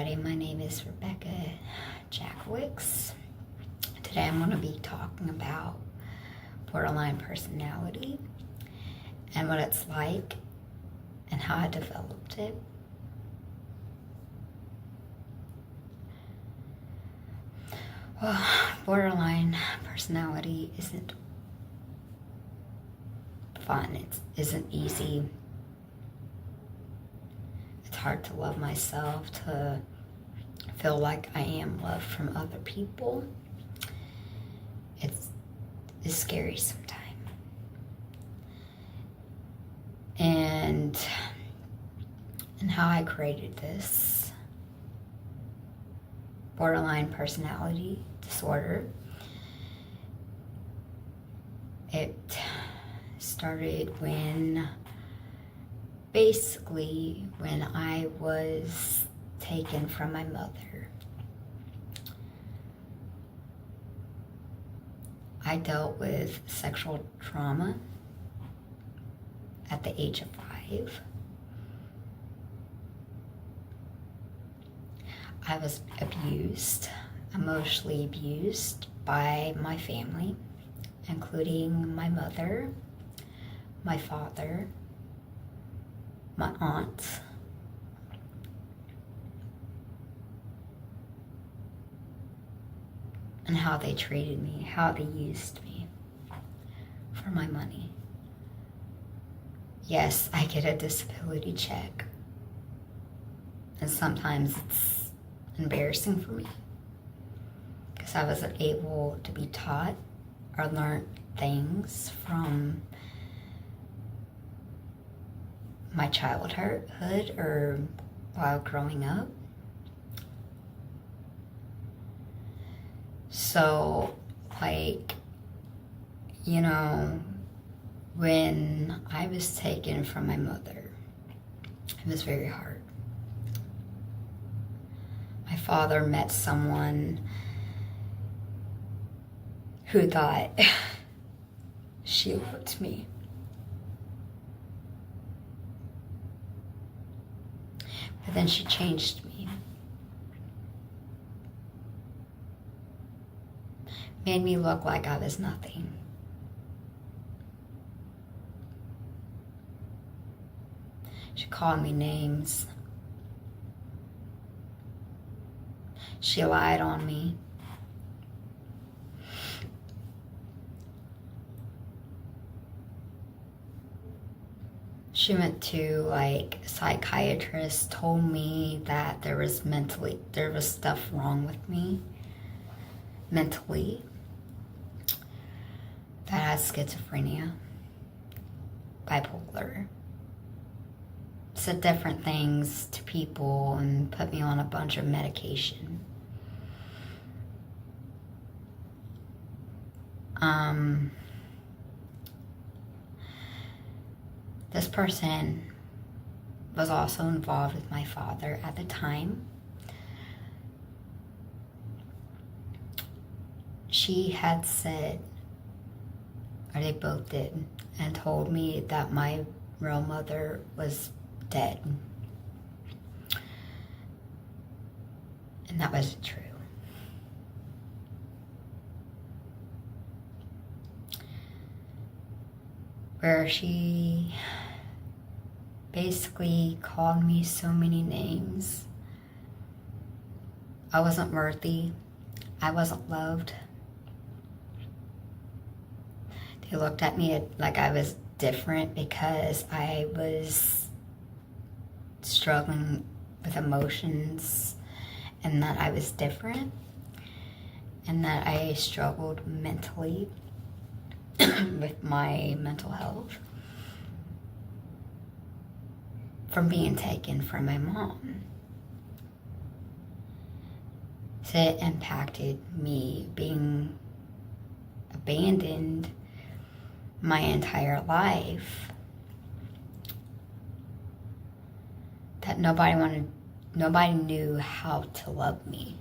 everybody. My name is Becca Jackwicks. Today I'm going to be talking about borderline personality and what it's like and how I developed it. Well, borderline personality isn't fun. It isn't easy. It's hard to love myself, to feel like I am loved from other people. It's scary sometimes. And how I created this borderline personality disorder, it started when I was taken from my mother. I dealt with sexual trauma at the age of 5. I was abused, emotionally abused by my family, including my mother, my father, my aunt, and how they treated me, how they used me for my money. Yes, I get a disability check, and sometimes it's embarrassing for me because I wasn't able to be taught or learn things from my childhood or while growing up. So, when I was taken from my mother, it was very hard. My father met someone who thought she loved me. But then she changed me. Made me look like I was nothing. She called me names. She lied on me. She went to psychiatrists, told me that there was stuff wrong with me mentally, that I had schizophrenia, bipolar, said different things to people and put me on a bunch of medication. This person was also involved with my father at the time. She had said, or they both did, and told me that my real mother was dead. And that wasn't true. Where she basically called me so many names. I wasn't worthy. I wasn't loved. They looked at me like I was different because I was struggling with emotions, and that I was different, and that I struggled mentally with my mental health from being taken from my mom. So it impacted me being abandoned my entire life. That nobody knew how to love me.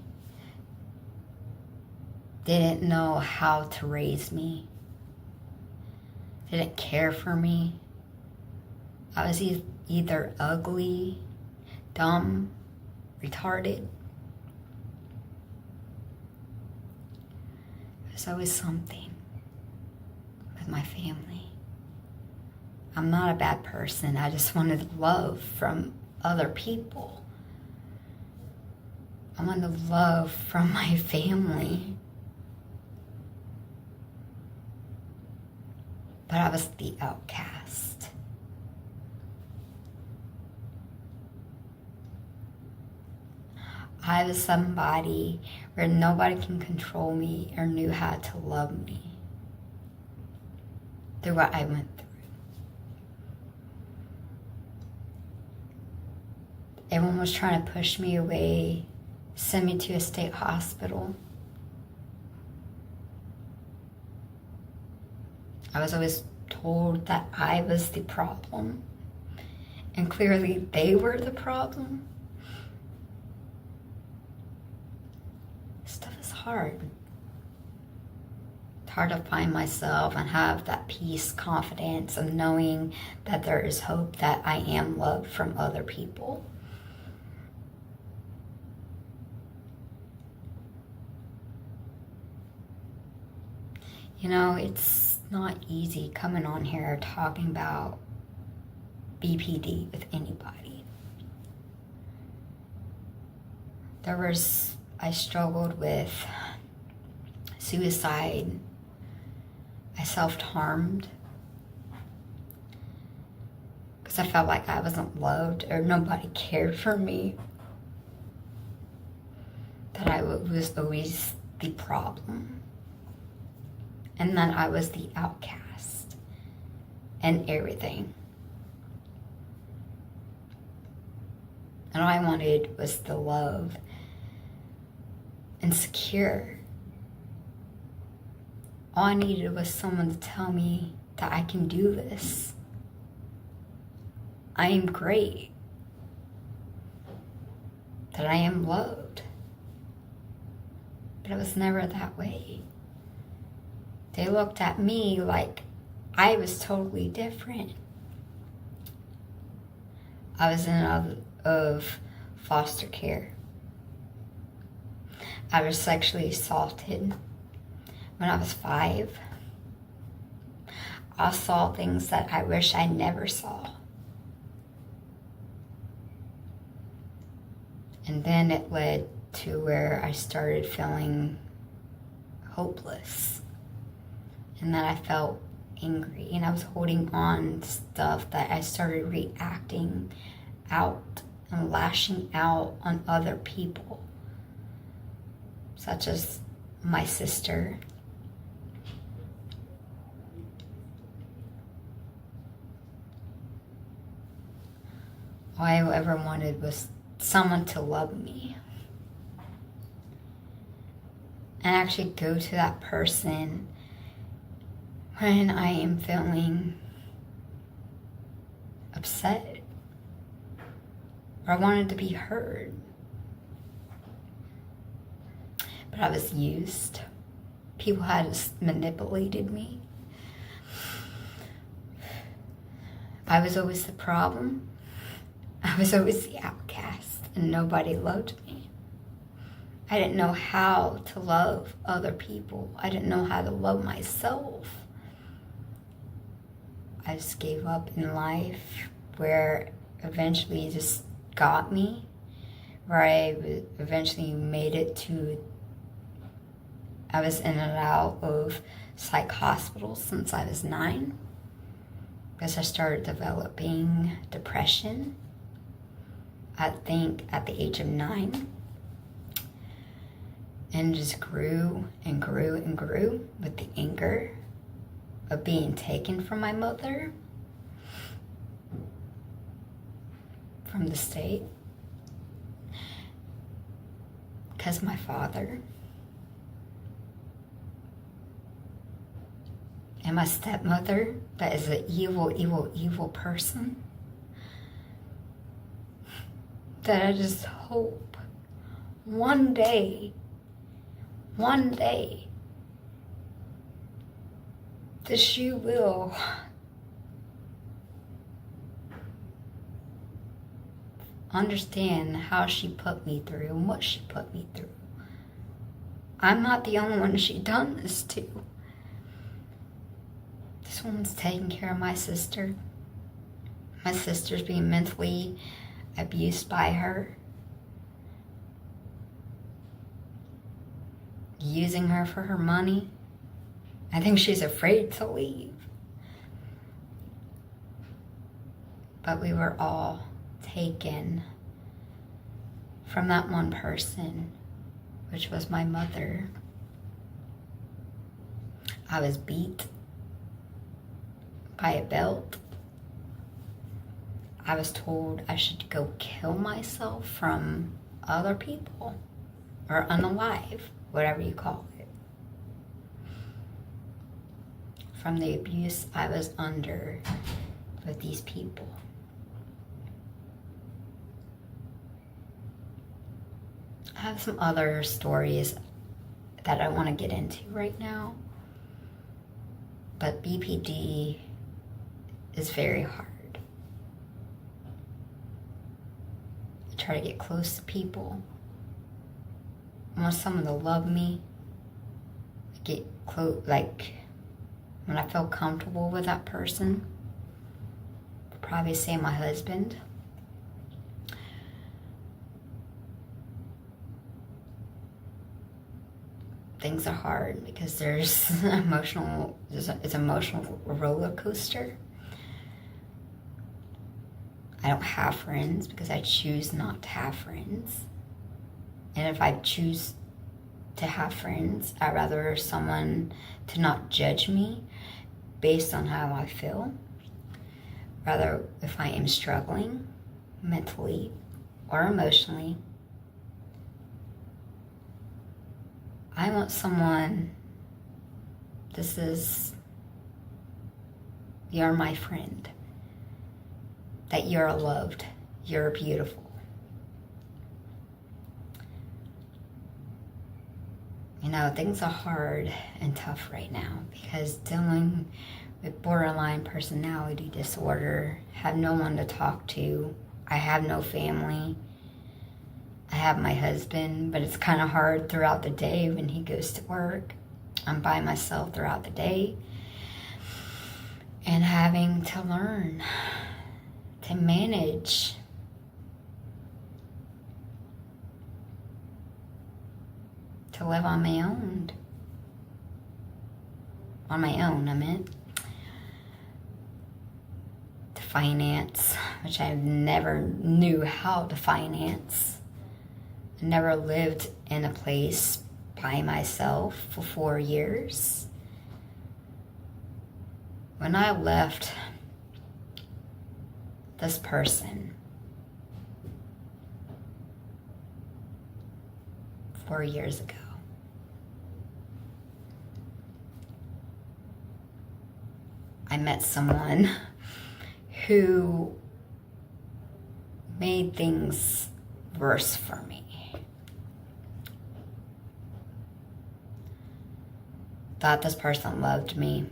Didn't know how to raise me. Didn't care for me. I was either ugly, dumb, retarded. There's always something with my family. I'm not a bad person. I just wanted love from other people. I wanted love from my family. But I was the outcast. I was somebody where nobody can control me or knew how to love me through what I went through. Everyone was trying to push me away, send me to a state hospital. I was always told that I was the problem, and clearly they were the problem. Stuff is hard. It's hard to find myself and have that peace, confidence, and knowing that there is hope, that I am loved from other people. You know, it's not easy coming on here talking about BPD with anybody. I struggled with suicide. I self-harmed because I felt like I wasn't loved or nobody cared for me. That I was always the problem. And then I was the outcast and everything. And all I wanted was the love and secure. All I needed was someone to tell me that I can do this. I am great. That I am loved. But it was never that way. They looked at me like I was totally different. I was in and out of foster care. I was sexually assaulted when I was 5. I saw things that I wish I never saw. And then it led to where I started feeling hopeless. And then I felt angry, and I was holding on to stuff that I started reacting out and lashing out on other people, such as my sister. All I ever wanted was someone to love me. And actually go to that person when I am feeling upset or I wanted to be heard. But I was used. People had manipulated me. I was always the problem. I was always the outcast, and nobody loved me. I didn't know how to love other people. I didn't know how to love myself. I just gave up in life, where eventually it just got me, where I eventually made it to, I was in and out of psych hospitals since I was 9, because I started developing depression, I think at the age of 9, and just grew and grew and grew with the anger of being taken from my mother, from the state, because my father and my stepmother, that is an evil, evil, evil person, that I just hope one day, that she will understand how she put me through and what she put me through. I'm not the only one she done this to. This woman's taking care of my sister. My sister's being mentally abused by her. Using her for her money. I think she's afraid to leave. But we were all taken from that one person, which was my mother. I was beat by a belt. I was told I should go kill myself from other people, or unalive, whatever you call it, from the abuse I was under with these people. I have some other stories that I want to get into right now, but BPD is very hard. I try to get close to people. I want someone to love me. Get close, like when I feel comfortable with that person. I'd probably say my husband. Things are hard because there's it's emotional roller coaster. I don't have friends because I choose not to have friends. And if I choose to have friends, I'd rather someone to not judge me based on how I feel. Rather, if I am struggling mentally or emotionally, I want someone, you're my friend, that you're loved, you're beautiful. You know, things are hard and tough right now because dealing with borderline personality disorder, have no one to talk to. I have no family. I have my husband, but it's kind of hard throughout the day when he goes to work. I'm by myself throughout the day and having to learn to manage to live on my own. On my own, I meant. To finance, which I never knew how to finance. I never lived in a place by myself for 4 years. When I left this person 4 years ago, I met someone who made things worse for me. Thought this person loved me,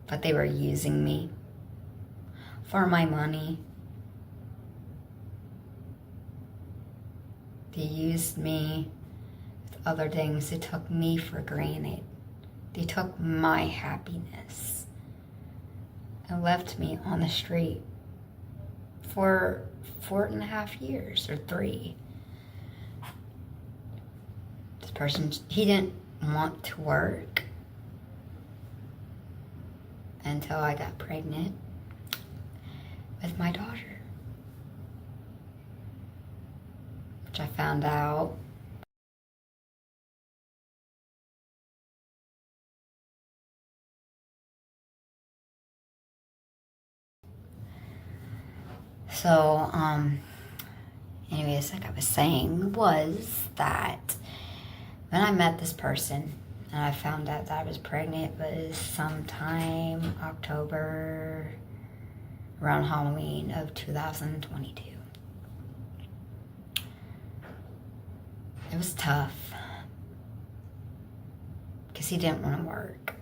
but they were using me for my money. They used me with other things. They took me for granted. They took my happiness and left me on the street for 4.5 years or 3. This person, he didn't want to work until I got pregnant with my daughter, which I found out so anyways, like I was saying, was that when I met this person and I found out that I was pregnant was sometime October, around Halloween of 2022. It was tough because he didn't want to work.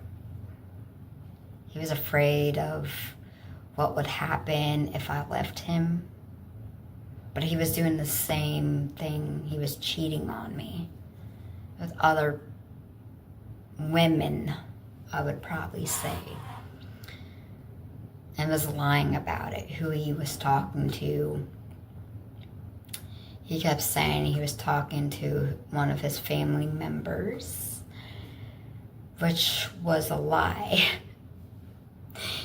He was afraid of what would happen if I left him. But he was doing the same thing. He was cheating on me with other women, I would probably say. And was lying about it, who he was talking to. He kept saying he was talking to one of his family members, which was a lie.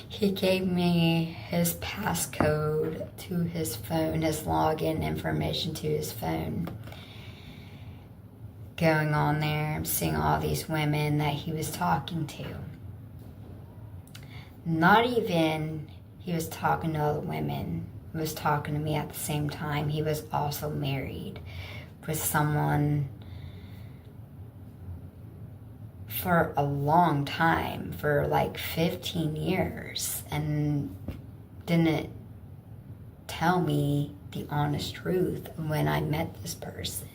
He gave me his passcode to his phone, his login information to his phone. Going on there, I'm seeing all these women that he was talking to. Not even he was talking to other women. He was talking to me at the same time. He was also married with someone for a long time, for like 15 years, and didn't tell me the honest truth when I met this person.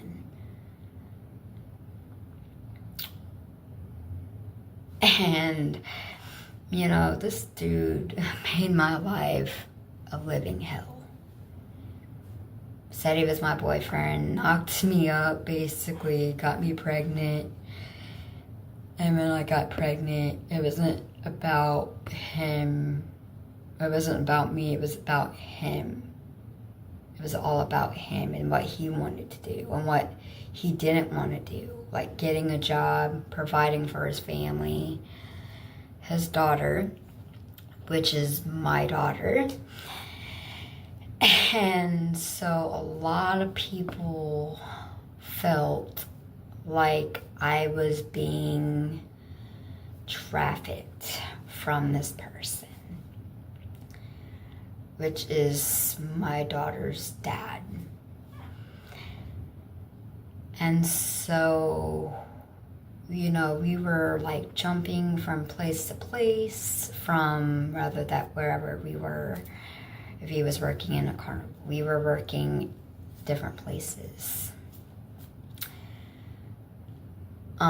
And, you know, this dude made my life a living hell. Said he was my boyfriend, knocked me up, basically, got me pregnant. And when I got pregnant, it wasn't about him. It wasn't about me, it was about him. It was all about him and what he wanted to do and what he didn't want to do. Like getting a job, providing for his family, his daughter, which is my daughter. And so a lot of people felt like I was being trafficked from this person, which is my daughter's dad. And so, you know, we were like jumping from place to place, from rather that wherever we were. If he was working in a carnival, we were working different places. It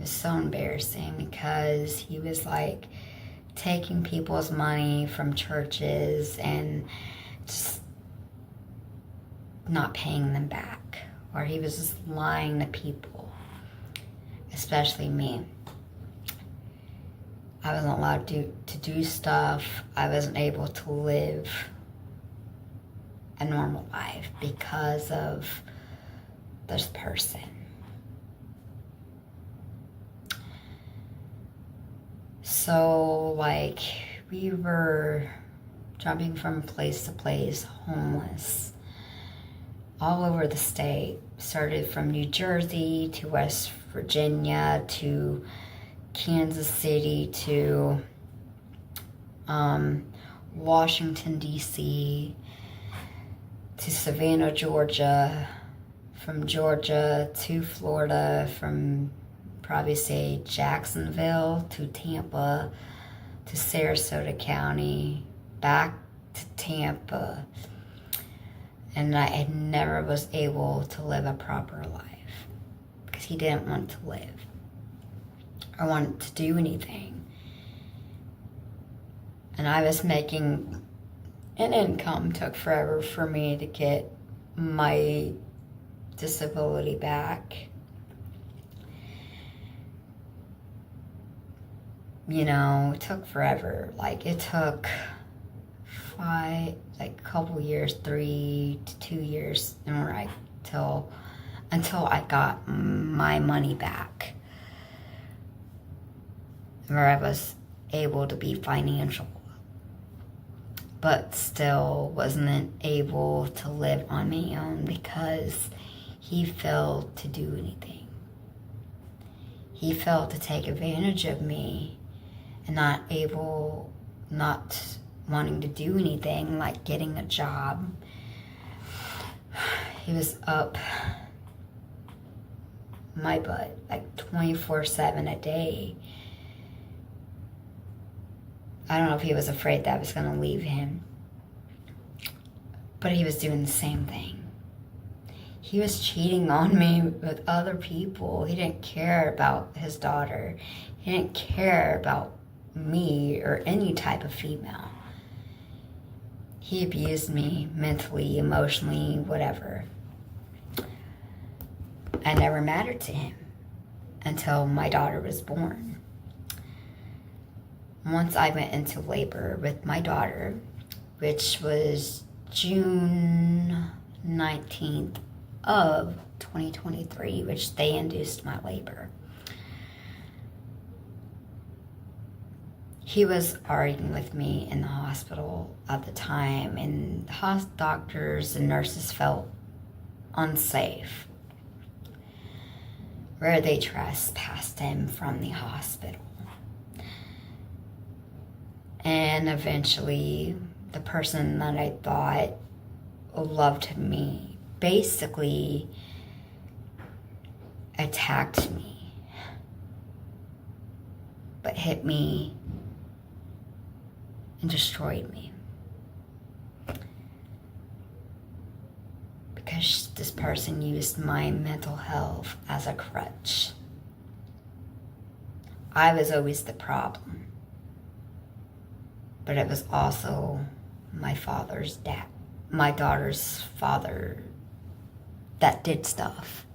was so embarrassing because he was like taking people's money from churches and just not paying them back, or he was just lying to people, especially me. I wasn't allowed to do stuff. I wasn't able to live a normal life because of this person. So, like, we were jumping from place to place, homeless, all over the state. Started from New Jersey to West Virginia to Kansas City to Washington, D.C. to Savannah, Georgia, from Georgia to Florida, from probably say Jacksonville to Tampa to Sarasota County, back to Tampa. And I never was able to live a proper life because he didn't want to live or want to do anything. And I was making an income. Took forever for me to get my disability back. You know, it took forever. Like, it took a couple years, 3 to 2 years, until I got my money back, where I was able to be financial, but still wasn't able to live on my own because he failed to do anything. He failed to take advantage of me and not wanting to do anything, like getting a job. He was up my butt, like 24/7 a day. I don't know if he was afraid that I was going to leave him, but he was doing the same thing. He was cheating on me with other people. He didn't care about his daughter. He didn't care about me or any type of female. He abused me mentally, emotionally, whatever. I never mattered to him until my daughter was born. Once I went into labor with my daughter, which was June 19th of 2023, which they induced my labor. He was arguing with me in the hospital at the time, and the doctors and nurses felt unsafe, where they trespassed him from the hospital. And eventually, the person that I thought loved me basically attacked me, but hit me and destroyed me. Because this person used my mental health as a crutch. I was always the problem, but it was also my father's dad, my daughter's father, that did stuff.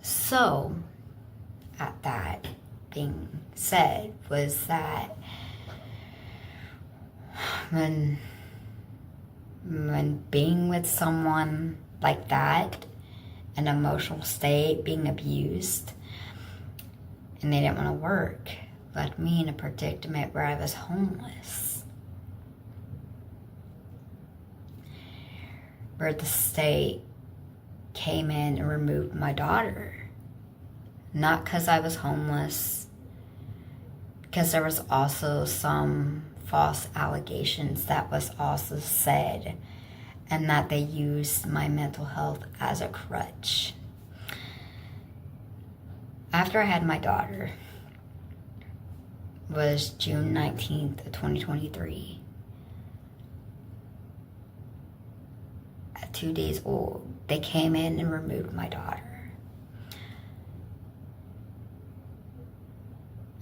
So, at that being said, was that when being with someone like that, an emotional state, being abused, and they didn't want to work, led me in a predicament where I was homeless. Where the state came in and removed my daughter. Not because I was homeless, because there was also some false allegations that was also said, and that they used my mental health as a crutch. After I had my daughter, was June 19th of 2023. At 2 days old, they came in and removed my daughter.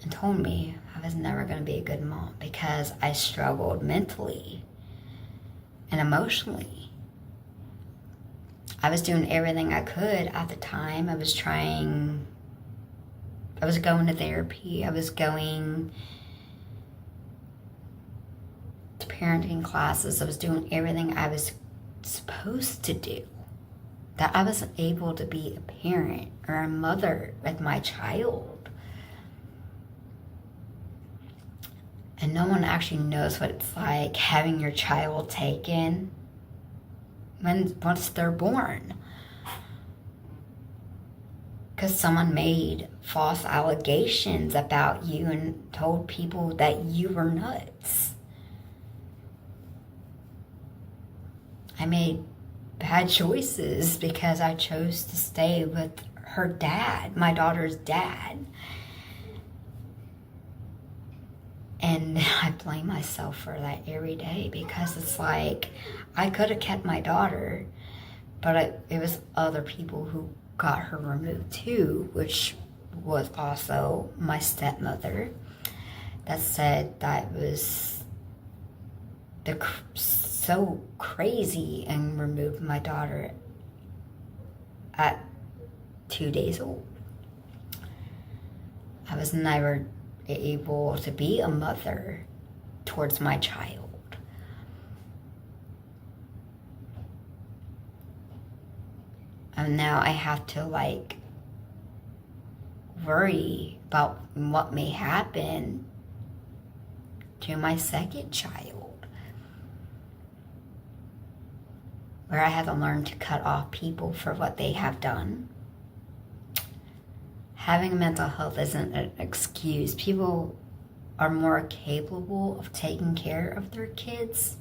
And told me I was never going to be a good mom because I struggled mentally and emotionally. I was doing everything I could at the time. I was going to therapy. I was going to parenting classes. I was doing everything I was supposed to do. That I wasn't able to be a parent or a mother with my child. And no one actually knows what it's like having your child taken once they're born. Because someone made false allegations about you and told people that you were nuts. I made bad choices because I chose to stay with her dad, my daughter's dad. And I blame myself for that every day because it's like I could have kept my daughter, but it was other people who got her removed too, which was also my stepmother that said that was so crazy and removed my daughter at 2 days old. I was never able to be a mother towards my child. And now I have to worry about what may happen to my second child. Where I have to learn to cut off people for what they have done. Having mental health isn't an excuse. People are more capable of taking care of their kids,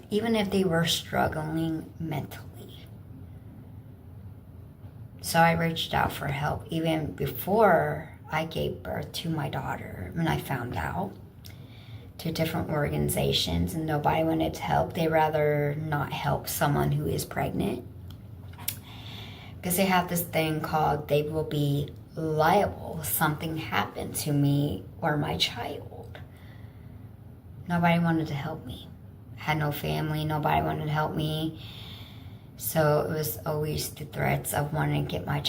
even if they were struggling mentally. So I reached out for help even before I gave birth to my daughter. When I found out, to different organizations, and nobody wanted to help. They rather not help someone who is pregnant. Because they have this thing called they will be liable if something happened to me or my child. Nobody wanted to help me. I had no family. Nobody wanted to help me. So it was always the threats of wanting to get my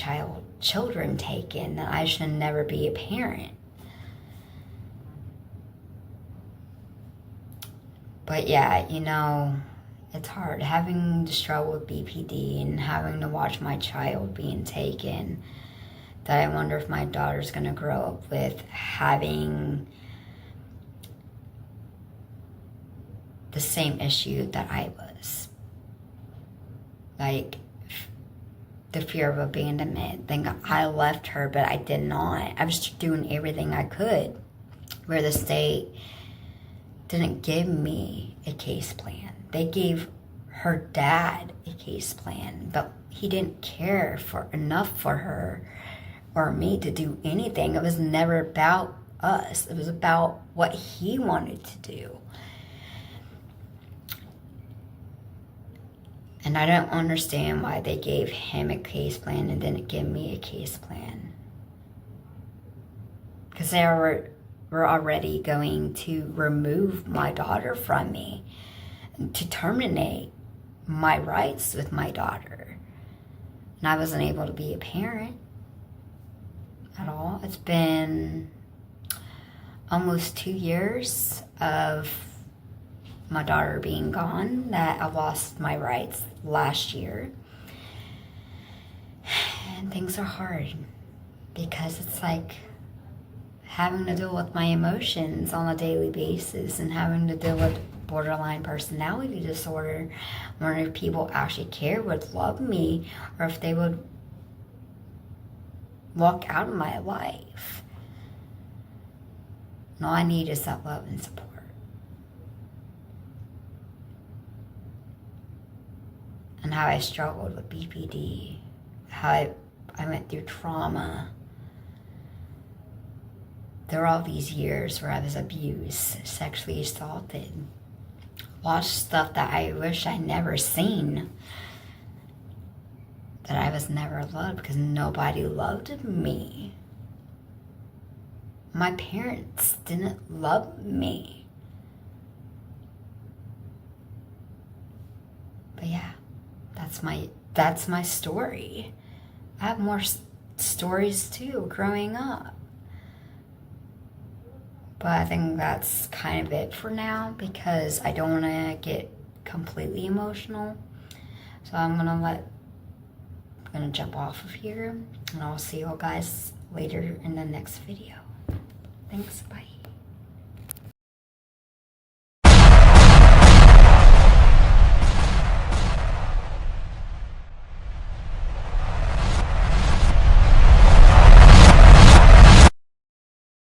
children taken, that I should never be a parent. But yeah, you know, it's hard having to struggle with BPD and having to watch my child being taken, that I wonder if my daughter's going to grow up with having the same issue that I was. Like, the fear of abandonment. Think I left her, but I did not. I was doing everything I could, where the state didn't give me a case plan. They gave her dad a case plan, but he didn't care for enough for her or me to do anything. It was never about us. It was about what he wanted to do. And I don't understand why they gave him a case plan and didn't give me a case plan. Because they were already going to remove my daughter from me, to terminate my rights with my daughter. And I wasn't able to be a parent at all. It's been almost 2 years of my daughter being gone that I lost my rights last year. And things are hard because it's like having to deal with my emotions on a daily basis and having to deal with borderline personality disorder. I wonder if people actually care, would love me, or if they would walk out of my life. And all I need is that love and support. And how I struggled with BPD, how I went through trauma. There were all these years where I was abused, sexually assaulted, watched stuff that I wish I never seen, that I was never loved because nobody loved me. My parents didn't love me. But yeah, that's my story. I have more stories too growing up. But I think that's kind of it for now because I don't want to get completely emotional. So I'm going to jump off of here, and I'll see you all guys later in the next video. Thanks, bye.